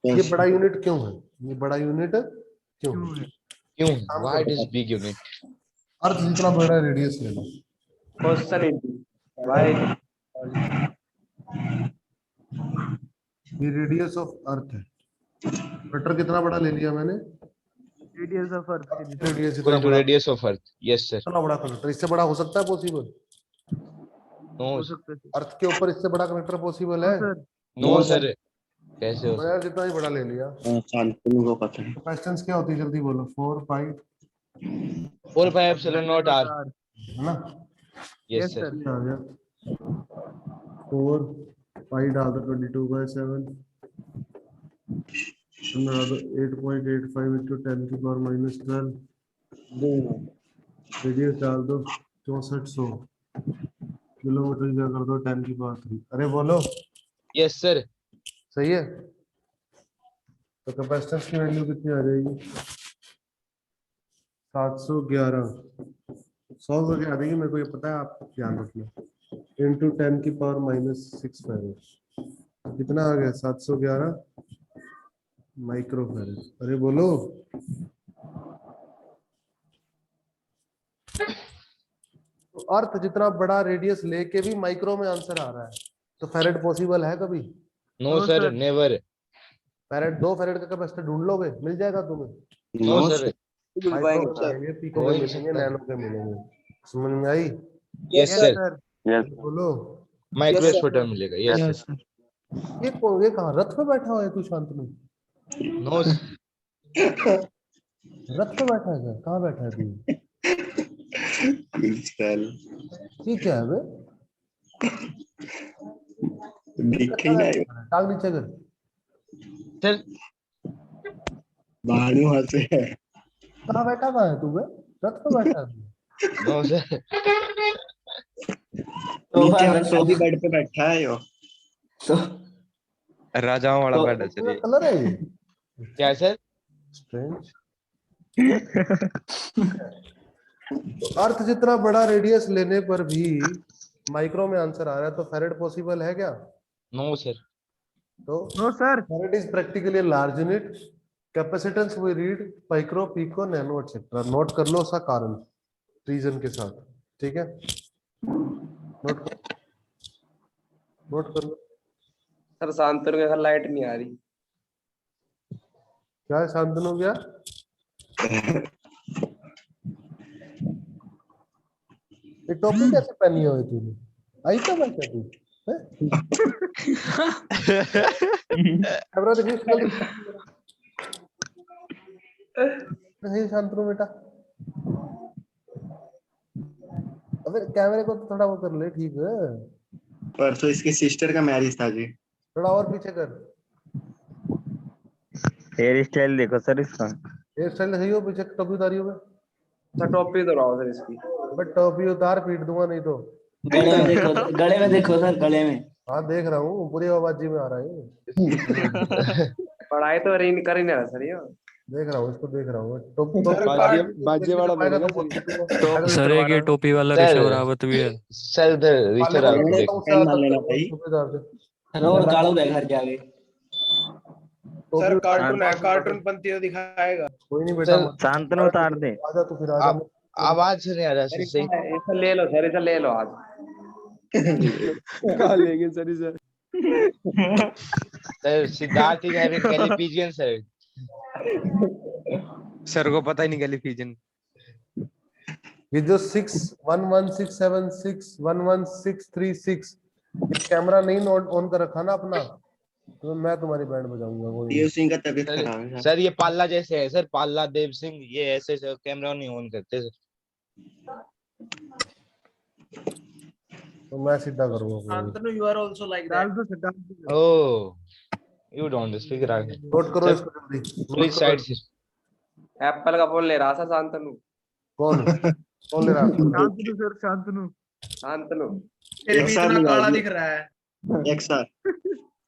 ये बड़ा यूनिट क्यों है? ये बड़ा यूनिट क्यों है? क्यों? काम व्हाई करता इट इज है। Big unit? अर्थ जितना बड़ा रेडियस ले लो, क्वेश्चन भाई। ये रेडियस ऑफ अर्थ है। वेक्टर कितना बड़ा ले लिया मैंने? रेडियस ऑफ अर्थ के जितना। रेडियस इक्वल इतना टू बड़ा, radius of earth. Yes sir. इतना बड़ा कनेक्टर इससे बड़ा हो सकता है? पॉसिबल? नो हो सकता है अर्थ के ऊपर इससे बड़ा कनेक्टर पॉसिबल है? सर। नो सर, कैसे हो तो यार जितना ही बड़ा ले लिया। शांतनु को पता है। कैपेसिटेंस क्या होती है जल्दी बोलो? 4 पाई, 4 पाई एप्सिलॉन नॉट आर। है ना? Yes Yes, sir. sir. ये आ गया 4 पाई डाल दो 22/7, डाल दो 8.85 into 10 की पावर -12, रेडियस डाल दो 6400, किलोमीटर क्या कर दो 10 की पावर 3। अरे बोलो, यस सर। सही है? तो कैपेसिटेंस की वैल्यू कितनी आ जाएगी? 711, 100 करके आ जाएगी, मेरे को ये पता है, आप ध्यान रखना। इंटू 10 की पावर -6 फैरेड, कितना आ गया? 711 माइक्रो फैरेड। अरे बोलो, तो अर्थ जितना बड़ा रेडियस लेके भी माइक्रो में आंसर आ रहा है, तो फैरेड पॉसिबल है कभी? No No, sir, sir. Never. Farad 2 farad का कैपेसिटर ढूंढ लोगे, मिल जाएगा तुम्हें। नो सर, माइक्रो में मिलेंगे, पिको हो में ही नहीं मिलेंगे, सकता। नैनो के मिलेंगे। समझ में आई? Yes Yes, sir. sir. बोलो, माइक्रो स्फोटन मिलेगा। Yes Yes, sir. sir. ये कहाँ रथ पे बैठा हुआ है तू? शांतनु नो रथ पे बैठा है क्या? कहाँ बैठा है तू? ये क्या है बे? दिख ही नहीं। टांग नीचे कर। सर। भानु वहां से है। कहाँ बैठा हुआ है तू बे? रथ पे बैठा है तू? No sir. नीचे हंसोदी बेड पे बैठा है यो। राजाओं वाला बेड है सर पूरा ये। कलर है ये? क्या सर? स्ट्रेंज। तो अर्थ जितना बड़ा रेडियस लेने पर भी माइक्रो में आंसर आ रहा है, तो फैरेड पॉसिबल है क्या? No sir. तो No, sir. Farad is practically large unit. Capacitance we read micro, pico, nano etcetera. Note कर लो उसका कारण रीजन के साथ, ठीक है? नोट कर लो। सर शांतनु के घर लाइट नहीं आ रही। क्या है शांतनु? क्या ये टोपी कैसे पहनी हुई तूने? आई कब है क्या तू? कैमरा देखिए जल्दी। नहीं शांतनु बेटा, अबे कैमरे को तो थोड़ा वो कर ले, ठीक है? परसों इसकी सिस्टर का मैरिज था जी। थोड़ा और पीछे कर। हेयर स्टाइल देखो सर इसका। हेयर स्टाइल सही हो, पीछे टोपी उतारी हो? सर टॉपी तो रहा सर इसकी। बट टोपी उतार, पीट दूंगा नहीं तो। गले में देखो, गले में देखो सर, गले में। हाँ देख रहा हूँ, पूरी आवाजी में आ रहा है। पढ़ाई तो रही कर ही नहीं रहा सर ये। देख रहा हूँ, इसको देख रहा हूँ। तो बाजे वाला बोलेगा सर। सर एक ये टोपी वाला सर ऋषभ रावत भी है। सर उधर पाले ऋषभ को रावत मैंने देखो। उससे पेन आ मान सकते लेना हो, भाई। सूबेदार से। और कालू है घर के आगे। टोपी सर उतार कार्टून के है, पास कार्टून पंथी तो दिखाएगा। कोई नहीं बेटा, सर मत शांतनु उतार दे। आजा तू, फिर आजा आप आवाज नहीं आ रहा सर सर सही। इसे ले लो सर, इसे ले लो आज। कहाँ लेंगे सर इसे? सर सिद्धार्थ इधर गैलीपीजियन सर। सर को पता ही नहीं गैलीफिजियन। ये जो 611676116636, ये कैमरा नहीं ऑन कर रखा ना अपना, तो मैं तुम्हारी बैंड बजाऊंगा। कोई नहीं। देव सिंह का तबीयत सर खराब है सर ये पाल्ला जैसे है सर, पाल्ला देव सिंह ये ऐसे कैमरा नहीं ऑन करते सर। तो मैं सीधा करूंगा। कोई नहीं। Shantanu you are also like डाल दैट। दो सर, डाल दो। Oh you don't speak right. Note करो सर इसको जल्दी, नोट प्लीज करो साइड इसको। से। एप्पल का फोन ले रहा था शांतनु। कौन कौन ले रहा है? शांतनु सर, शांतनु। शांतनु तेरे एक भी साथ इतना नहीं काला आएगी। दिख रहा है। एक साथ।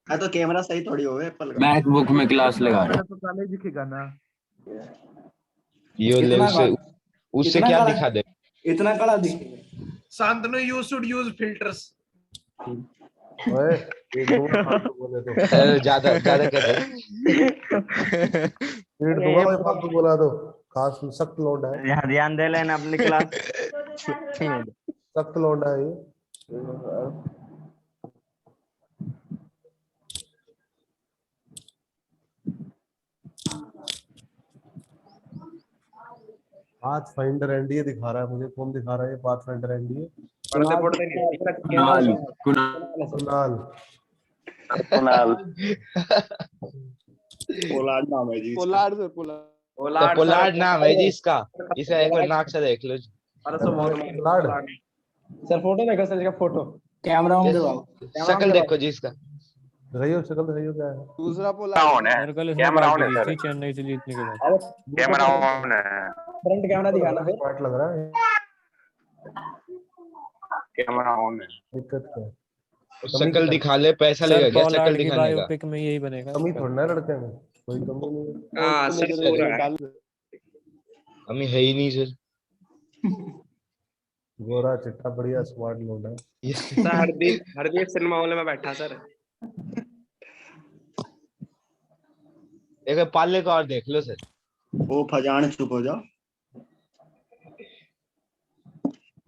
हाँ तो कैमरा सही थोड़ी हो एप्पल का। मैकबुक में क्लास लगा रहा मेरा तो काला ही दिखेगा ना। यो ले इतना उससे उससे इतना क्या काला दिखा दे। इतना काला दिखेगा। Shantanu you should use filters. ओए पीट दूंगा फालतू बोले तो, सर ज्यादा ज्यादा कर रहे हो। पीट दूंगा भाई फालतू बोला तो। खास सख्त लौंडा है, यहाँ ध्यान दे लेना अपनी क्लास। सख्त लौंडा है ये। पाथ फाइंडर एनडीए दिखा रहा है मुझे। कौन दिखा रहा है ये पाथ फाइंडर एनडीए? पढ़ते पढ़ते नहीं कुणाल कुणाल। कुणाल। पोलार्ड नाम है जी इसका। Pollard sir, Pollard. तो पोलार्ड पोलार्ड नाम है जी इसका। इसे एक बार नाक से देख लो। पोलार्ड। सर फोटो देखो सर, इसका फोटो। कैमरा ऑन करवाओ। शक्ल देखो जी इसका। दिखाइयो शक्ल, दिखाइयो क्या है। दूसरा पोलार्ड सर कल इसने पार्टी दी थी चेन्नई से जीतने के बाद। कैमरा ऑन है। फ्रंट कैमरा दिखाना फिर। स्मार्ट लग रहा है। कैमरा ऑन है। दिक्कत क्या है? शक्ल दिखा ले, पैसा सर लेगा क्या शक्ल पोलार्ड की दिखाने का। बायोपिक में यही बनेगा। कमी थोड़ा ना लड़के में, कोई कमी नहीं है। हाँ सर पूरा है। हमें है ही नहीं सर। गोरा चिट्टा बढ़िया स्मार्ट लौंडा है। Sir Hardeep Hardeep cinema hall में बैठा सर। एक बार पाले को और देख लो सर। ओ फजान चुप हो जाओ।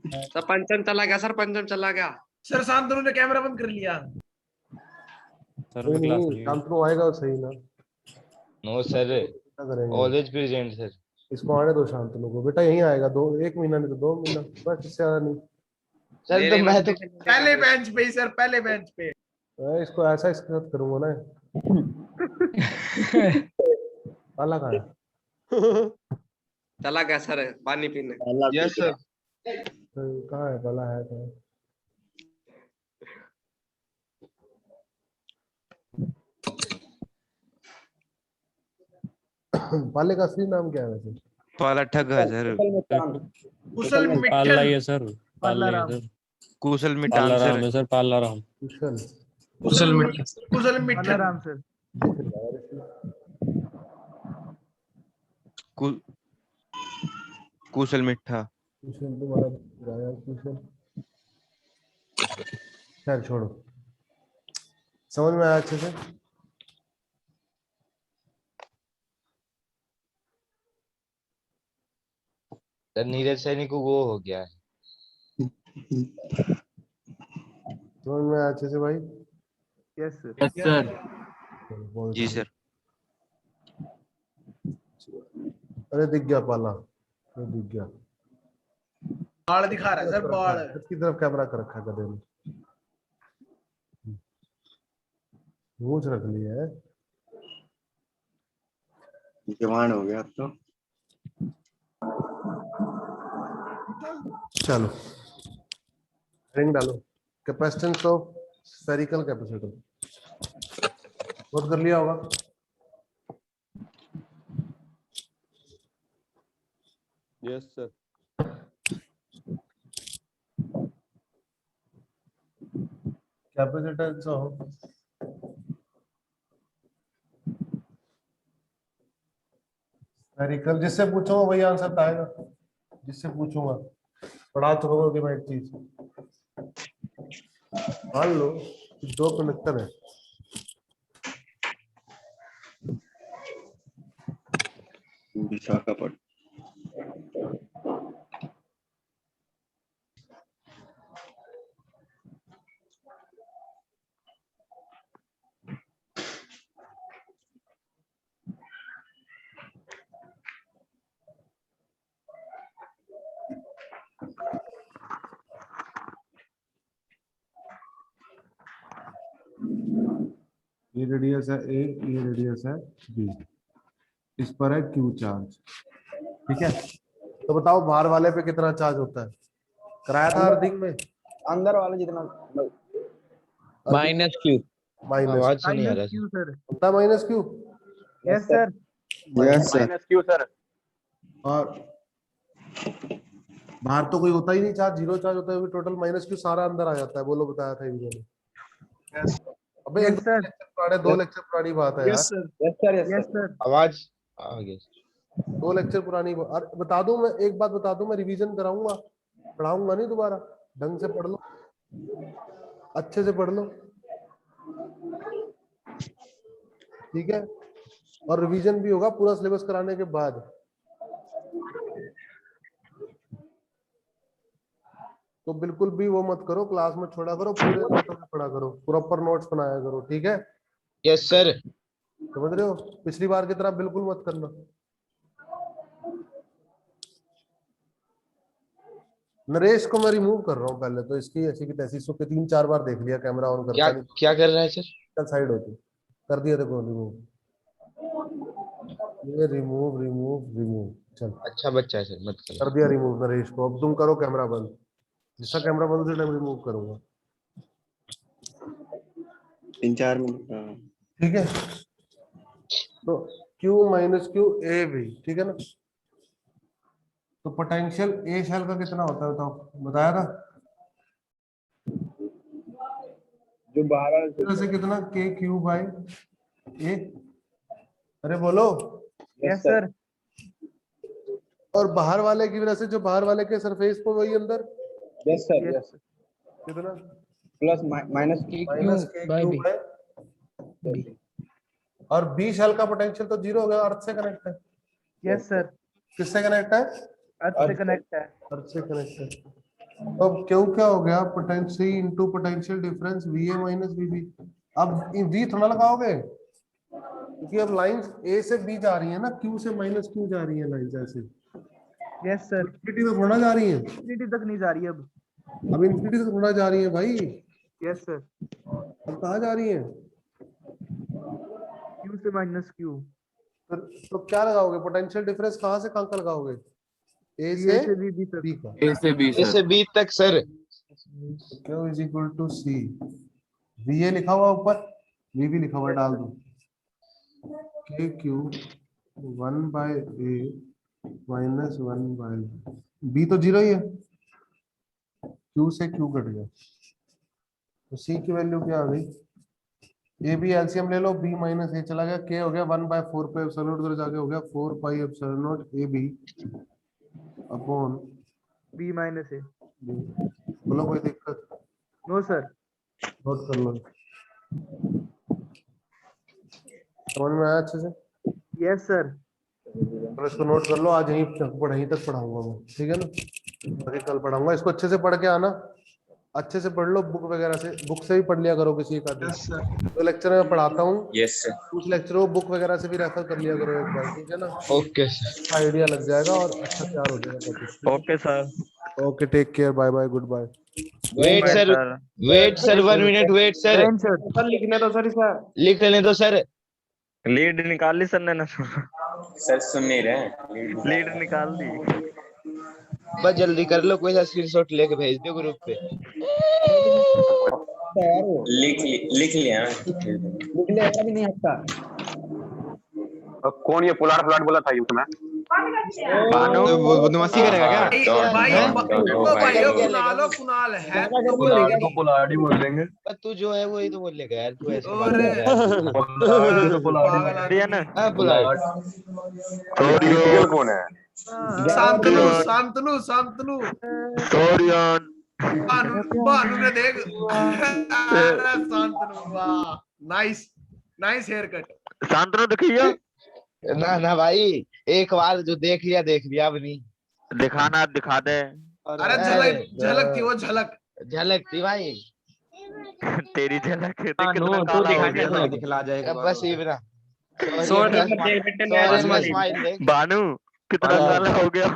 सर पंचम चला गया, सर पंचम चला गया। सर शांतनु ने कैमरा बंद कर लिया। सर कोई में क्लास नहीं, नहीं शांतनु आएगा सही ना। नो सर क्या करेंगे? Always present sir. इसको आने दो शांतनु को। बेटा यहीं आएगा, 1 महीना नहीं तो 2 महीना, बस इससे ज्यादा नहीं। सर तो मैं तो पहले बेंच पे ही सर, पहले बेंच पे। मैं इसको ऐसा इसके साथ करूंगा ना। पाला कहाँ है? चला गया सर पानी पीने। अल्लाह यस पीछे। सर। कहाँ है पाला? है कहाँ? पाले का असली नाम क्या है वैसे? पाला ठग है सर। कुशल पाला मिट्टल। ही है सर। पाला ही है पालाराम। सर। कुशल पाला मिठान राम सर। है सर, पाला राम। कुशल। कुशल मिट्टल। कुशल मिट्टल। पालाराम सर। कुशल मिठा। कुशल तुम्हारा गाया कुशल। खैर छोड़ो, समझ में आया अच्छे से? सर नीरज सैनी को वो हो गया है। समझ में आया अच्छे से भाई? Yes sir. Yes sir. बहुत जी अच्छा। सर। अरे दिख गया पाला, अरे दिख गया। बाल दिखा रहा है सर, बाल। की तरफ कैमरा कर रखा है गधे ने। मूंछ रख लिया है। जवान हो गया अब तो। चलो रिंग डालो। Capacitance of spherical capacitor note कर लिया होगा। Yes sir. Capacitance of spherical, जिससे पूछूंगा वही आंसर आएगा, जिससे पूछूंगा। पढ़ा चुका कि मैं एक चीज, मान लो कि दो कंडक्टर है, विशाखापट्टनम। ये रेडियस है ए, ये रेडियस है बी, इस पर है क्यू चार्ज, ठीक है। तो बताओ बाहर वाले पे कितना चार्ज होता है, कराया था अर्थिंग में। अंदर वाला जितना माइनस क्यू। माइनस आवाज से नहीं आ रहा माइनस क्यू सर। होता है minus Q, yes sir. Yes sir. Minus Q sir. और बाहर तो कोई होता ही नहीं चार्ज, जीरो चार्ज होता है, टोटल माइनस क्यू सारा अंदर आ जाता है। बोलो, बताया था इन दोनों ने। अबे एक Yes, sir. लेक्चर पुराने, 2 लेक्चर पुरानी बात है यार, yes sir. Yes sir. Yes sir. आवाज आ गई। 2 लेक्चर पुरानी और बता दूं, मैं एक बात बता दूं, मैं रिवीजन कराऊंगा, पढ़ाऊंगा नहीं दोबारा। ढंग से पढ़ लो, अच्छे से पढ़ लो, ठीक है। और रिवीजन भी होगा पूरा सिलेबस कराने के बाद। तो बिल्कुल भी वो मत करो, क्लास में छोड़ा करो, पूरे नोटों में पढ़ा करो, प्रॉपर नोट्स बनाया करो, ठीक है। Yes sir. समझ रहे हो, पिछली बार की तरह बिल्कुल मत करना। नरेश को मैं रिमूव कर रहा हूँ पहले तो, इसकी ऐसी की तैसी, इसको 3-4 बार देख लिया, कैमरा ऑन क्या करता नहीं, क्या कर रहा है सर? चल साइड होती, कर दिया देखो रिमूव, ये रिमूव रिमूव रिमूव, चल अच्छा बच्चा है सर, मत करो। कर दिया रिमूव नरेश को। अब तुम करो कैमरा बंद, जिसका कैमरा बंद उसी टाइम रिमूव करूंगा, 3-4 मिनट। हाँ। ठीक है। तो Q माइनस क्यू ए भी, ठीक है ना। तो पोटेंशियल ए शेल का कितना होता है बताओ, बताया था जो बाहर इधर से कितना, के क्यू बाई ए, अरे बोलो। Yes sir. और बाहर वाले की वजह से जो बाहर वाले के सरफेस पे वही अंदर यस सर। यस कितना, प्लस माइनस के माइनस के क्यू बाई, और बी शेल का पोटेंशियल तो जीरो हो गया, अर्थ से कनेक्ट है। Yes sir. किससे कनेक्ट है, अर्थ से कनेक्ट है। अर्थ से कनेक्ट है। तो अब क्यों क्या हो गया, potential into potential difference V A minus V B. अब वी थोड़ा लगाओगे, क्योंकि अब लाइंस ए से बी जा रही है ना, क्यू से माइनस क्यू जा रही है लाइंस ऐसे, यस सर। इंफिनिटी में थोड़ा जा रही है, इंफिनिटी तक नहीं जा रही अब। अब इंफिनिटी से थोड़ा जा रही है भाई, यस सर। अब कहाँ जा रही है। क्यू से माइनस क्यू। तो क्या लगाओगे, पोटेंशियल डिफरेंस कहाँ से कहाँ का लगाओगे, ए ए से से बी तक। बी का। ए से बी इसे बी तक sir. Q is equal to C, V A लिखा हुआ ऊपर, वी भी लिखा हुआ, डाल दो के क्यू 1 बाय ए माइनस 1 बाय बी, तो जीरो ही है, क्यू से क्यू कट गया, तो सी की वैल्यू क्या आ गई, ए बी एलसीएम ले लो, बी माइनस ए चला गया, के हो गया 1/4 पे एप्सिलॉन नॉट, उधर जाके हो गया 4 pi epsilon naught A B upon B minus A. बोलो कोई दिक्कत, नो सर। नोट कर लो, समझ में आया अच्छे से। Yes sir. तो इसको नोट कर लो, आज यहीं तक पढ़ाऊंगा मैं, ठीक है ना, बाकी कल पढ़ाऊंगा। इसको अच्छे से पढ़ के आना, अच्छे से पढ़ लो, बुक वगैरह से, बुक से भी पढ़ लिया करो किसी एक आदमी। Yes sir. तो लेक्चर में पढ़ाता हूँ, यस सर। उस लेक्चर को बुक वगैरह से भी रेफर कर लिया करो एक बार, ठीक है ना, ओके सर। आइडिया लग जाएगा और अच्छा तैयार हो जाएगा topic. Okay sir. Okay, take care, bye bye, goodbye. Wait sir, wait sir, 1 minute wait sir. Sir लिखने तो सर इसका। लिख लेने दो सर। लीड निकाल ली सर ने ना। सर सुन नहीं रहे, लीड निकाल दी। बस जल्दी कर लो, कोई सा स्क्रीनशॉट लेके भेज दो ग्रुप पे। लिख लिया। लिखने भी नहीं आता। कौन ये पुलाड़ फ्लाट बोला था यूथ में? बानू तो वो बदमाशी करेगा क्या? भाई हैं? ओ भाई ओ कुणाल कुणाल है तो बोलेंगे नहीं। पुलाड़ी बोल देंगे। पर तू जो है वही तो बोलेगा यार, तू ऐसे बात और कर रहा है। पुलाड़ी तो पुलाड़ी पागल दिया आदमी। ना हाँ बुलाए। क्रिटिकल कौन है? शांतनु शांतनु शांतनु सोरियन भानु भानु ने देख। अरे शांतनु वाह, nice nice haircut. Shantanu दिखियो ना ना भाई, एक बार जो देख लिया अब नहीं। दिखाना दिखा दे। अरे झलक झलक थी वो, झलक। झलक थी भाई। तेरी झलक है, देख कितना काला हो गया। बस इतना। शॉर्ट में देख बेटे मैं बस मत स्माइल देख। बानू कितना काला हो गया।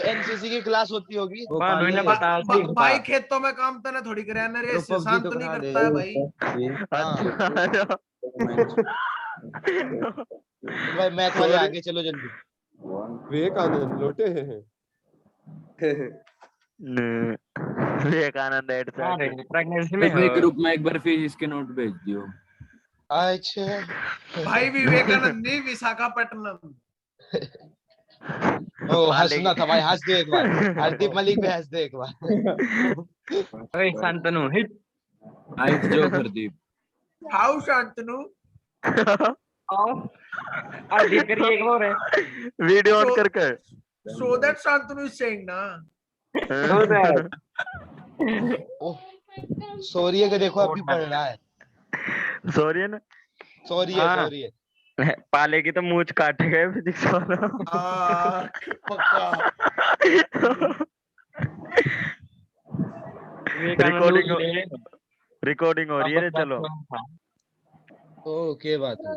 एनसीसी की क्लास होती होगी। बानू ने बता भाई खेतों में काम तो ना थोड़ी करे ना रे, शांतनु नहीं करता है भाई। अच्छा भाई मैथ वाले आगे चलो जल्दी। विवेकानंद लोटे हैं। विवेकानंद एड से प्रेगनेंसी में भाई ग्रुप में एक बार फिजिक्स के नोट भेज दियो। अच्छा भाई विवेकानंद नहीं, विशाखापट्टनम। ओ हंसना था भाई, हंस दो एक बार। हरदीप मलिक भी हंस दो एक बार। ओए शांतनु हिट आइट जो हरदीप। हाउ शांतनु। आओ और देख कर एक और है वीडियो ऑन करके So that Shantanu is saying ना। सॉरी के देखो अभी पढ़ रहा है। सोरियन सॉरी हाँ। है सॉरी है। पाले की तो मूंछ काट गए फिजिक्स वाला। पक्का। रिकॉर्डिंग हो रही है रे, चलो। ओके बात है।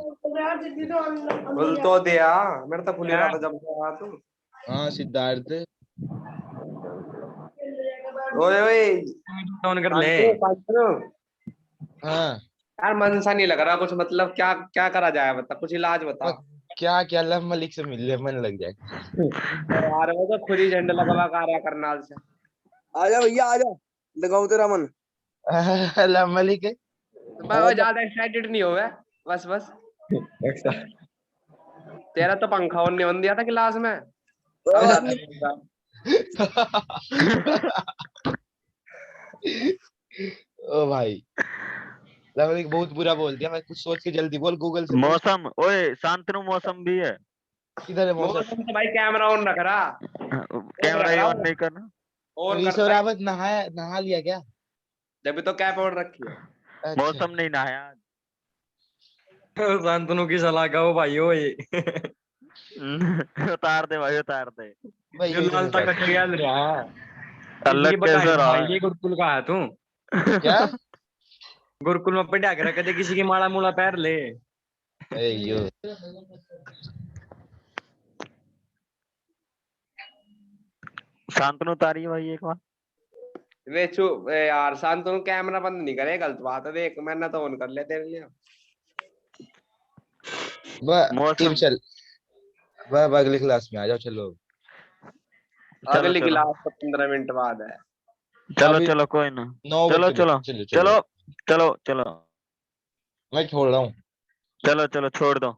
बोल तो दिया, मेरा तो भूल रहा था जब से आया तू। हाँ सिद्धार्थ। ओए ओए ऑन कर ले। हाँ यार मन सा नहीं लग रहा कुछ, मतलब क्या क्या करा जाए, बता कुछ इलाज बता। क्या क्या लव मलिक से मिल ले, मन लग जाए। यार वो तो खुद ही झंडा लगा कार्य करनाल से। आजा भैया आजा, लगाओ तेरा मन। लव मलिक है। मैं ज्यादा एक्साइटेड नहीं हुआ, बस बस। तेरा तो पंखा ऑन नहीं होने दिया था क्लास में। ओ भाई लव मलिक बहुत बुरा बोल दिया। मैं कुछ सोच के जल्दी बोल, गूगल से पूछ। मौसम, ओए शांतनु मौसम भी है। किधर है मौसम? मौसम तो भाई कैमरा ऑन रख रहा। कैमरा ही ऑन नहीं करना। ऑन ऋषभ करता रावत नहा लिया क्या? जब तो कैप ऑन रखी है। अच्छा। मौसम नहीं नहाया। शांतनु की सलाह का हो भाई ओए। उतार दे भाई, उतार दे। भाई जो ये तो लाल नहीं तक करता। याद रहा। अलग कैसे रहा भाई है? ये गुरुकुल का है तू। क्या? गुरुकुल में पढ़ा कर कदे किसी की माला मूला पैर ले। अयो शांतनु उतारी है भाई एक बार। वे चुप यार, शांतनु कैमरा बंद नहीं करे, गलत बात है। देख मैंने तो ऑन कर लिया तेरे लिए। मौसम चल अगली क्लास में आ जाओ चलो। अगली क्लास तो 15 मिनट बाद है। चलो चलो कोई ना। 9 चलो बजे चलो चलो चलो चलो चलो मैं छोड़ रहा हूँ। चलो चलो छोड़ दो।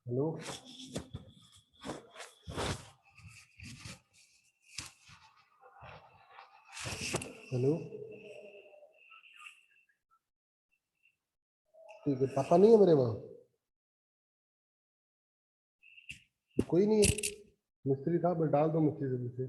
हेलो हेलो ठीक है, पापा नहीं है मेरे वहाँ, कोई नहीं है, मिस्त्री था, बस डाल दो मिस्त्री जल्दी से।